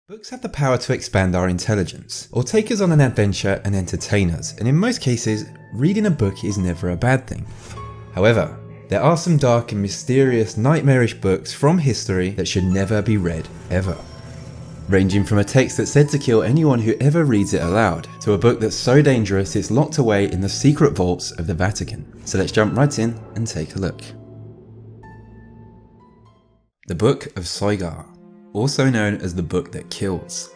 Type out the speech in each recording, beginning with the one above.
Books have the power to expand our intelligence, or take us on an adventure and entertain us, and in most cases, reading a book is never a bad thing. However, there are some dark and mysterious, nightmarish books from history that should never be read, ever. Ranging from a text that's said to kill anyone who ever reads it aloud, to a book that's so dangerous it's locked away in the secret vaults of the Vatican. So let's jump right in and take a look. The Book of Koncagül, also known as the Book That Kills.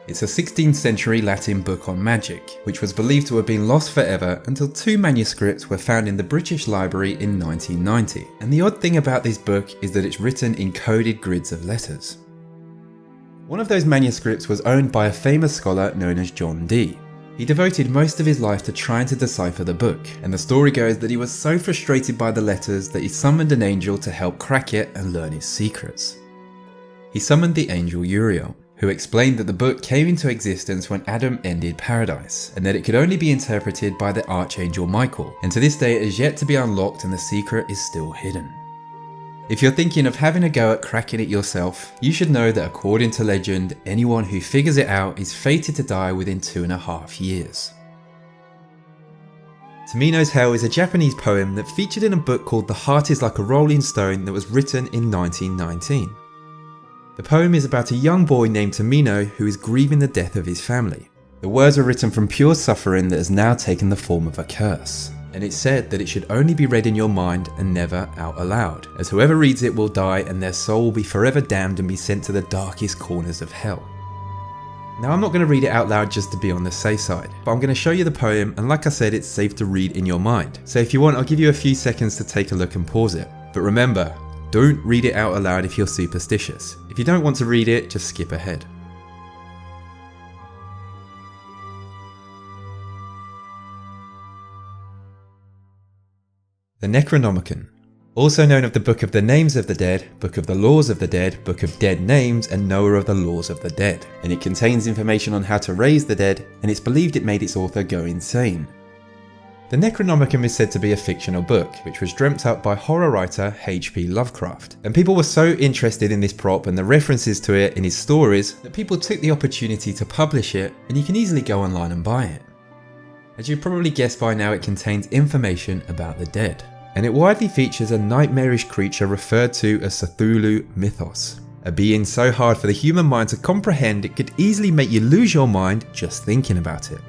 It's a 16th century Latin book on magic, which was believed to have been lost forever until two manuscripts were found in the British Library in 1990. And the odd thing about this book is that it's written in coded grids of letters. One of those manuscripts was owned by a famous scholar known as John Dee. He devoted most of his life to trying to decipher the book, and the story goes that he was so frustrated by the letters that he summoned an angel to help crack it and learn its secrets. He summoned the angel Uriel, who explained that the book came into existence when Adam ended paradise, and that it could only be interpreted by the archangel Michael, and to this day it is yet to be unlocked and the secret is still hidden. If you're thinking of having a go at cracking it yourself, you should know that according to legend, anyone who figures it out is fated to die within 2.5 years. Tamino's Hell is a Japanese poem that featured in a book called The Heart is Like a Rolling Stone that was written in 1919. The poem is about a young boy named Tamino who is grieving the death of his family. The words were written from pure suffering that has now taken the form of a curse. And it's said that it should only be read in your mind and never out aloud, as whoever reads it will die and their soul will be forever damned and be sent to the darkest corners of hell. Now I'm not going to read it out loud just to be on the safe side, but I'm going to show you the poem, and like I said, it's safe to read in your mind. So if you want, I'll give you a few seconds to take a look and pause it. But remember, don't read it out aloud if you're superstitious. If you don't want to read it, just skip ahead. The Necronomicon, also known as the Book of the Names of the Dead, Book of the Laws of the Dead, Book of Dead Names, and Knower of the Laws of the Dead. And it contains information on how to raise the dead, and it's believed it made its author go insane. The Necronomicon is said to be a fictional book, which was dreamt up by horror writer H.P. Lovecraft. And people were so interested in this prop and the references to it in his stories that people took the opportunity to publish it, and you can easily go online and buy it. As you probably guessed by now, it contains information about the dead, and it widely features a nightmarish creature referred to as Cthulhu mythos, a being so hard for the human mind to comprehend it could easily make you lose your mind just thinking about it.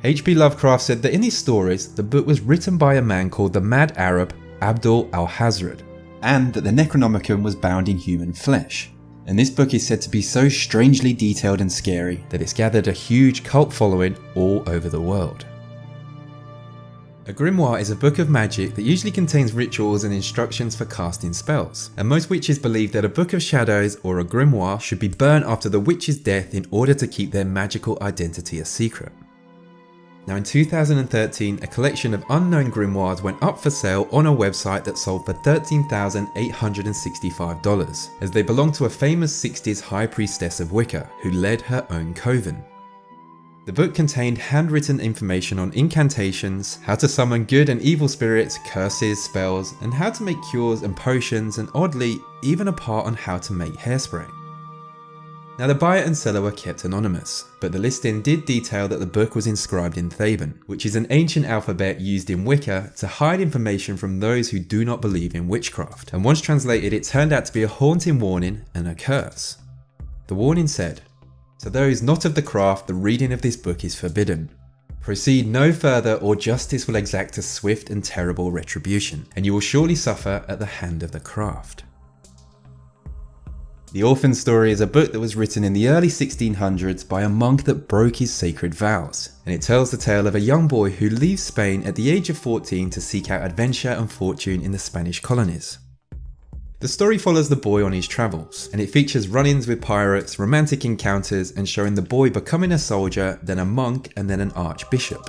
H.P. Lovecraft said that in his stories, the book was written by a man called the Mad Arab Abdul al-Hazred, and that the Necronomicon was bound in human flesh. And this book is said to be so strangely detailed and scary that it's gathered a huge cult following all over the world. A grimoire is a book of magic that usually contains rituals and instructions for casting spells, and most witches believe that a book of shadows or a grimoire should be burnt after the witch's death in order to keep their magical identity a secret. Now in 2013, a collection of unknown grimoires went up for sale on a website that sold for $13,865, as they belonged to a famous 60s high priestess of Wicca who led her own coven. The book contained handwritten information on incantations, how to summon good and evil spirits, curses, spells, and how to make cures and potions, and oddly, even a part on how to make hairspray. Now the buyer and seller were kept anonymous, but the listing did detail that the book was inscribed in Theban, which is an ancient alphabet used in Wicca to hide information from those who do not believe in witchcraft, and once translated it turned out to be a haunting warning and a curse. The warning said, "To those not of the craft, the reading of this book is forbidden. Proceed no further or justice will exact a swift and terrible retribution, and you will surely suffer at the hand of the craft." The Orphan Story is a book that was written in the early 1600s by a monk that broke his sacred vows, and it tells the tale of a young boy who leaves Spain at the age of 14 to seek out adventure and fortune in the Spanish colonies. The story follows the boy on his travels, and it features run-ins with pirates, romantic encounters, and showing the boy becoming a soldier, then a monk, and then an archbishop.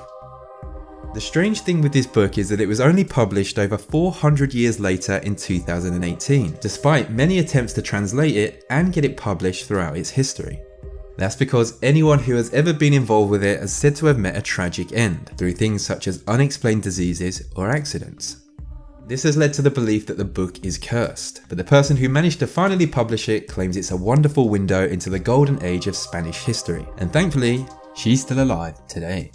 The strange thing with this book is that it was only published over 400 years later in 2018, despite many attempts to translate it and get it published throughout its history. That's because anyone who has ever been involved with it has said to have met a tragic end, through things such as unexplained diseases or accidents. This has led to the belief that the book is cursed, but the person who managed to finally publish it claims it's a wonderful window into the golden age of Spanish history, and thankfully, she's still alive today.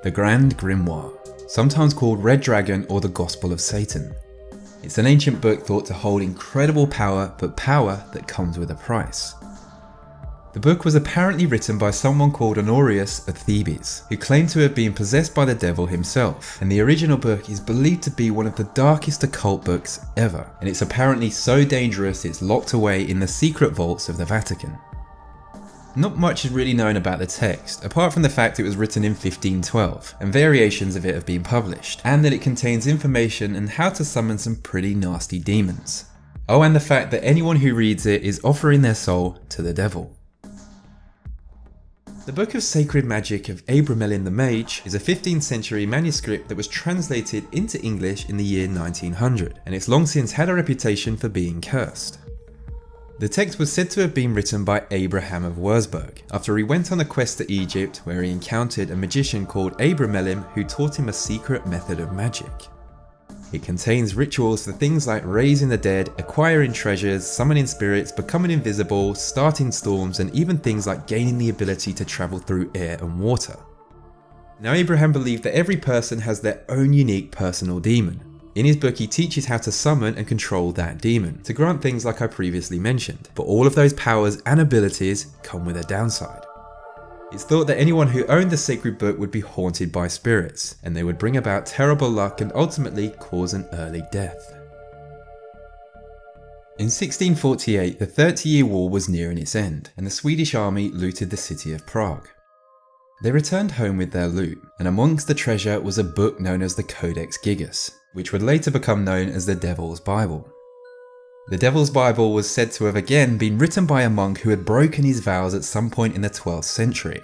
The Grand Grimoire, sometimes called Red Dragon or the Gospel of Satan. It's an ancient book thought to hold incredible power, but power that comes with a price. The book was apparently written by someone called Honorius of Thebes, who claimed to have been possessed by the devil himself, and the original book is believed to be one of the darkest occult books ever, and it's apparently so dangerous it's locked away in the secret vaults of the Vatican. Not much is really known about the text, apart from the fact it was written in 1512, and variations of it have been published, and that it contains information on how to summon some pretty nasty demons. Oh, and the fact that anyone who reads it is offering their soul to the devil. The Book of Sacred Magic of Beril the Mage is a 15th century manuscript that was translated into English in the year 1900, and it's long since had a reputation for being cursed. The text was said to have been written by Abraham of Wurzburg, after he went on a quest to Egypt where he encountered a magician called Beril who taught him a secret method of magic. It contains rituals for things like raising the dead, acquiring treasures, summoning spirits, becoming invisible, starting storms, and even things like gaining the ability to travel through air and water. Now, Abraham believed that every person has their own unique personal demon. In his book, he teaches how to summon and control that demon, to grant things like I previously mentioned, but all of those powers and abilities come with a downside. It's thought that anyone who owned the sacred book would be haunted by spirits, and they would bring about terrible luck and ultimately cause an early death. In 1648, the 30-year War was nearing its end, and the Swedish army looted the city of Prague. They returned home with their loot, and amongst the treasure was a book known as the Codex Gigas, which would later become known as the Devil's Bible. The Devil's Bible was said to have again been written by a monk who had broken his vows at some point in the 12th century.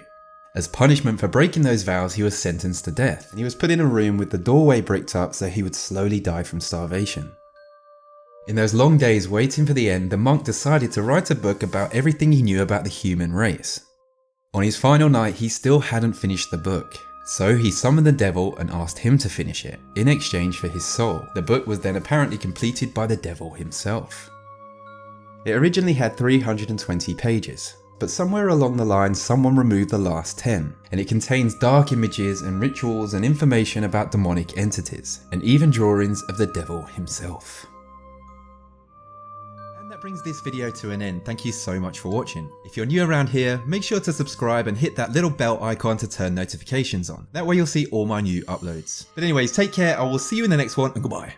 As punishment for breaking those vows, he was sentenced to death, and he was put in a room with the doorway bricked up so he would slowly die from starvation. In those long days waiting for the end, the monk decided to write a book about everything he knew about the human race. On his final night, he still hadn't finished the book, so he summoned the devil and asked him to finish it, in exchange for his soul. The book was then apparently completed by the devil himself. It originally had 320 pages, but somewhere along the line someone removed the last 10, and it contains dark images and rituals and information about demonic entities, and even drawings of the devil himself. That brings this video to an end. Thank you so much for watching. If you're new around here, make sure to subscribe and hit that little bell icon to turn notifications on. That way you'll see all my new uploads. But anyways, take care, I will see you in the next one, and goodbye.